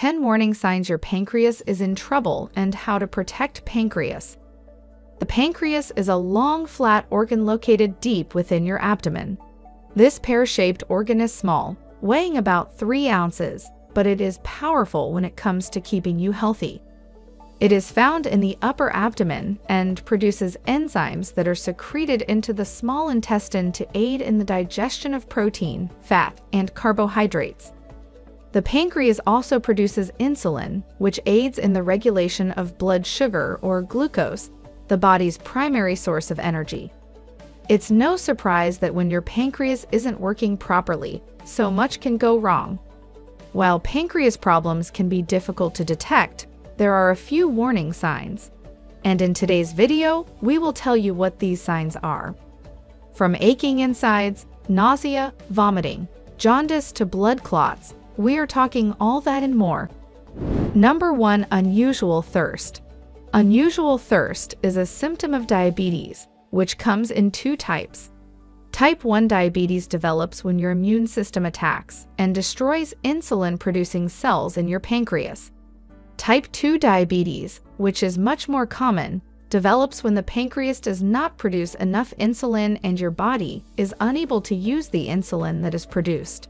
10 warning signs your pancreas is in trouble and how to protect pancreas. The pancreas is a long, flat organ located deep within your abdomen. This pear-shaped organ is small, weighing about 3 ounces, but it is powerful when it comes to keeping you healthy. It is found in the upper abdomen and produces enzymes that are secreted into the small intestine to aid in the digestion of protein, fat, and carbohydrates. The pancreas also produces insulin, which aids in the regulation of blood sugar or glucose, the body's primary source of energy. It's no surprise that when your pancreas isn't working properly, so much can go wrong. While pancreas problems can be difficult to detect, there are a few warning signs. And in today's video, we will tell you what these signs are. From aching insides, nausea, vomiting, jaundice to blood clots, we are talking all that and more. Number 1. Unusual thirst. Unusual thirst is a symptom of diabetes, which comes in 2 types. Type 1 diabetes develops when your immune system attacks and destroys insulin-producing cells in your pancreas. Type 2 diabetes, which is much more common, develops when the pancreas does not produce enough insulin and your body is unable to use the insulin that is produced.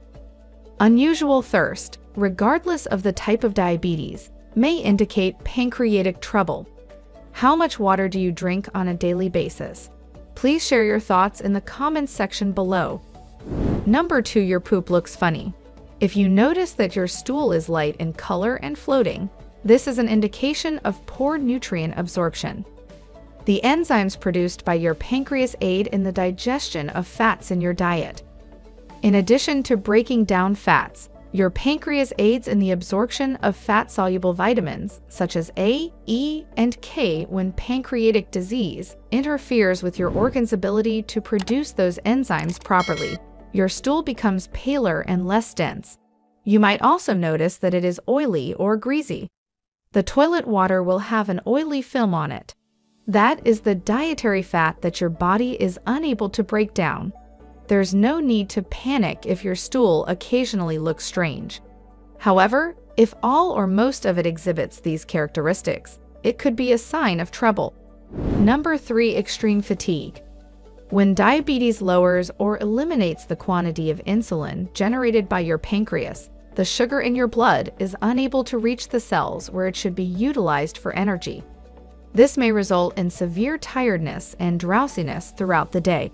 Unusual thirst, regardless of the type of diabetes, may indicate pancreatic trouble. How much water do you drink on a daily basis? Please share your thoughts in the comments section below. Number 2. Your poop looks funny. If you notice that your stool is light in color and floating, this is an indication of poor nutrient absorption. The enzymes produced by your pancreas aid in the digestion of fats in your diet. In addition to breaking down fats, your pancreas aids in the absorption of fat-soluble vitamins such as A, E, and K. When pancreatic disease interferes with your organ's ability to produce those enzymes properly, your stool becomes paler and less dense. You might also notice that it is oily or greasy. The toilet water will have an oily film on it. That is the dietary fat that your body is unable to break down. There's no need to panic if your stool occasionally looks strange. However, if all or most of it exhibits these characteristics, it could be a sign of trouble. Number 3. Extreme fatigue. When diabetes lowers or eliminates the quantity of insulin generated by your pancreas, the sugar in your blood is unable to reach the cells where it should be utilized for energy. This may result in severe tiredness and drowsiness throughout the day.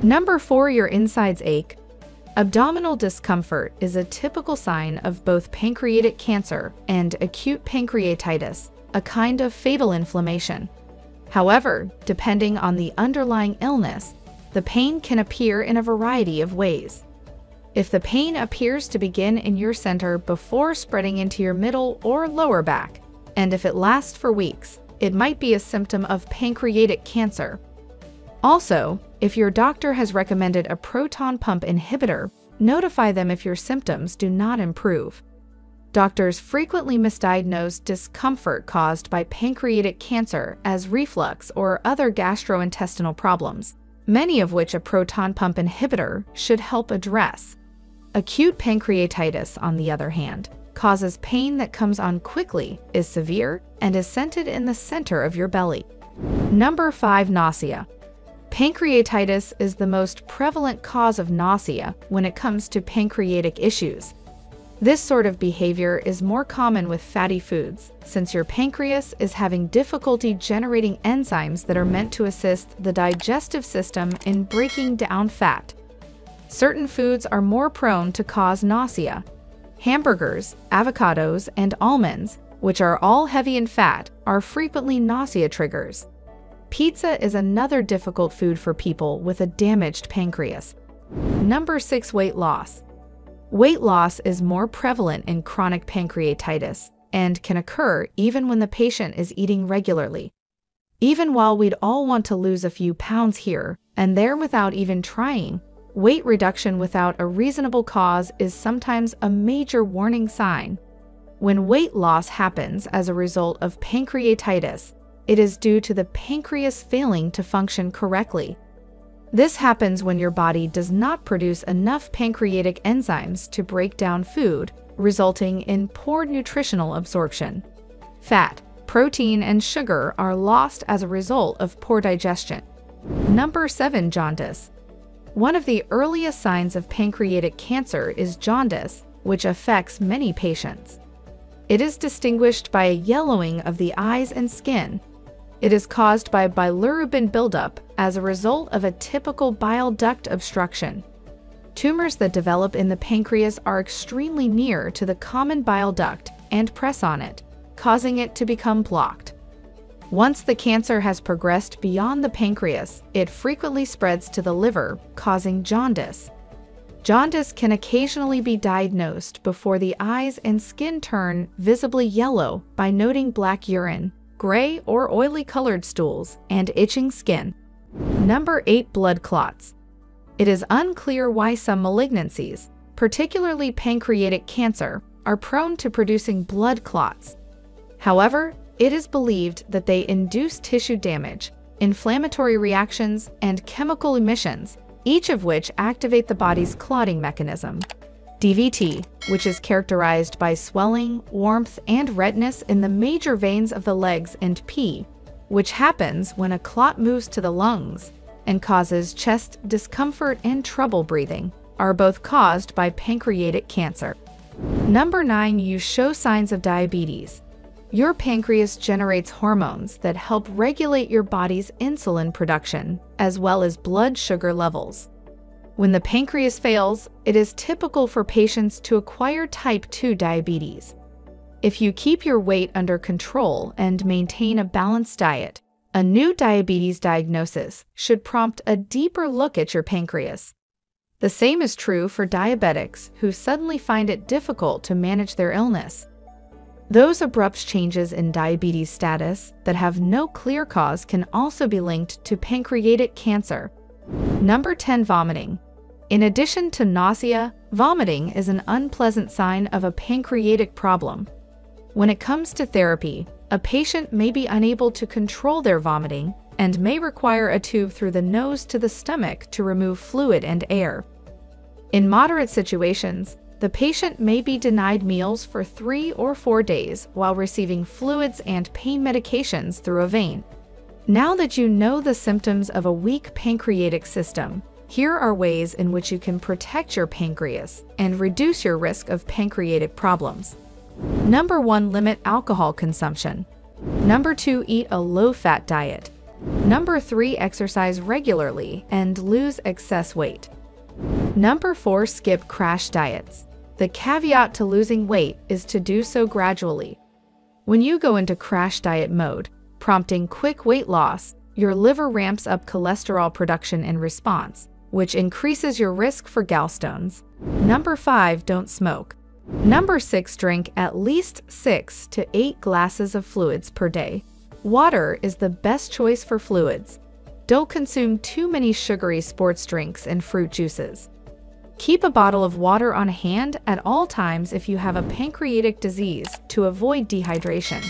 Number 4. Your insides ache. Abdominal discomfort is a typical sign of both pancreatic cancer and acute pancreatitis, a kind of fatal inflammation. However, depending on the underlying illness, the pain can appear in a variety of ways. If the pain appears to begin in your center before spreading into your middle or lower back, and if it lasts for weeks, it might be a symptom of pancreatic cancer. Also, if your doctor has recommended a proton pump inhibitor, notify them if your symptoms do not improve. Doctors frequently misdiagnose discomfort caused by pancreatic cancer as reflux or other gastrointestinal problems, many of which a proton pump inhibitor should help address. Acute pancreatitis, on the other hand, causes pain that comes on quickly, is severe, and is centered in the center of your belly. Number 5. Nausea. Pancreatitis is the most prevalent cause of nausea when it comes to pancreatic issues. This sort of behavior is more common with fatty foods, since your pancreas is having difficulty generating enzymes that are meant to assist the digestive system in breaking down fat. Certain foods are more prone to cause nausea. Hamburgers, avocados, and almonds, which are all heavy in fat, are frequently nausea triggers. Pizza is another difficult food for people with a damaged pancreas. Number 6. Weight loss. Weight loss is more prevalent in chronic pancreatitis and can occur even when the patient is eating regularly. Even while we'd all want to lose a few pounds here and there without even trying, weight reduction without a reasonable cause is sometimes a major warning sign. When weight loss happens as a result of pancreatitis, it is due to the pancreas failing to function correctly. This happens when your body does not produce enough pancreatic enzymes to break down food, resulting in poor nutritional absorption. Fat, protein, and sugar are lost as a result of poor digestion. Number 7. Jaundice. One of the earliest signs of pancreatic cancer is jaundice, which affects many patients. It is distinguished by a yellowing of the eyes and skin. It is caused by bilirubin buildup as a result of a typical bile duct obstruction. Tumors that develop in the pancreas are extremely near to the common bile duct and press on it, causing it to become blocked. Once the cancer has progressed beyond the pancreas, it frequently spreads to the liver, causing jaundice. Jaundice can occasionally be diagnosed before the eyes and skin turn visibly yellow by noting black urine, gray or oily colored stools, and itching skin. Number 8. Blood clots. It is unclear why some malignancies, particularly pancreatic cancer, are prone to producing blood clots. However, it is believed that they induce tissue damage, inflammatory reactions, and chemical emissions, each of which activate the body's clotting mechanism. DVT, which is characterized by swelling, warmth, and redness in the major veins of the legs, and P, which happens when a clot moves to the lungs and causes chest discomfort and trouble breathing, are both caused by pancreatic cancer. Number 9. You show signs of diabetes. Your pancreas generates hormones that help regulate your body's insulin production, as well as blood sugar levels. When the pancreas fails, it is typical for patients to acquire type 2 diabetes. If you keep your weight under control and maintain a balanced diet, a new diabetes diagnosis should prompt a deeper look at your pancreas. The same is true for diabetics who suddenly find it difficult to manage their illness. Those abrupt changes in diabetes status that have no clear cause can also be linked to pancreatic cancer. Number 10. Vomiting. In addition to nausea, vomiting is an unpleasant sign of a pancreatic problem. When it comes to therapy, a patient may be unable to control their vomiting and may require a tube through the nose to the stomach to remove fluid and air. In moderate situations, the patient may be denied meals for 3 or 4 days while receiving fluids and pain medications through a vein. Now that you know the symptoms of a weak pancreatic system, here are ways in which you can protect your pancreas and reduce your risk of pancreatic problems. Number 1. Limit alcohol consumption. Number 2. Eat a low-fat diet. Number 3. Exercise regularly and lose excess weight. Number 4. Skip crash diets. The caveat to losing weight is to do so gradually. When you go into crash diet mode, prompting quick weight loss, your liver ramps up cholesterol production in response, which increases your risk for gallstones. Number 5. Don't smoke. Number 6. Drink at least 6 to 8 glasses of fluids per day. Water is the best choice for fluids. Don't consume too many sugary sports drinks and fruit juices. Keep a bottle of water on hand at all times if you have a pancreatic disease to avoid dehydration.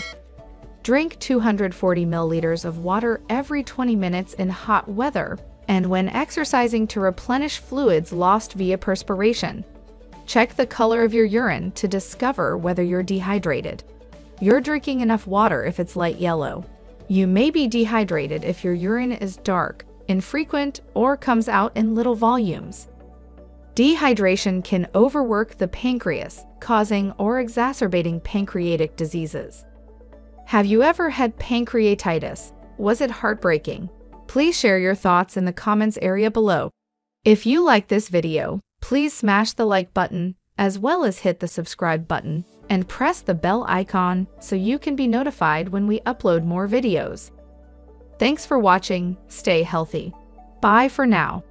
Drink 240 milliliters of water every 20 minutes in hot weather and when exercising to replenish fluids lost via perspiration. Check the color of your urine to discover whether you're dehydrated. You're drinking enough water if it's light yellow. You may be dehydrated if your urine is dark, infrequent, or comes out in little volumes. Dehydration can overwork the pancreas, causing or exacerbating pancreatic diseases. Have you ever had pancreatitis? Was it heartbreaking? Please share your thoughts in the comments area below. If you like this video, please smash the like button, as well as hit the subscribe button, and press the bell icon so you can be notified when we upload more videos. Thanks for watching, stay healthy. Bye for now.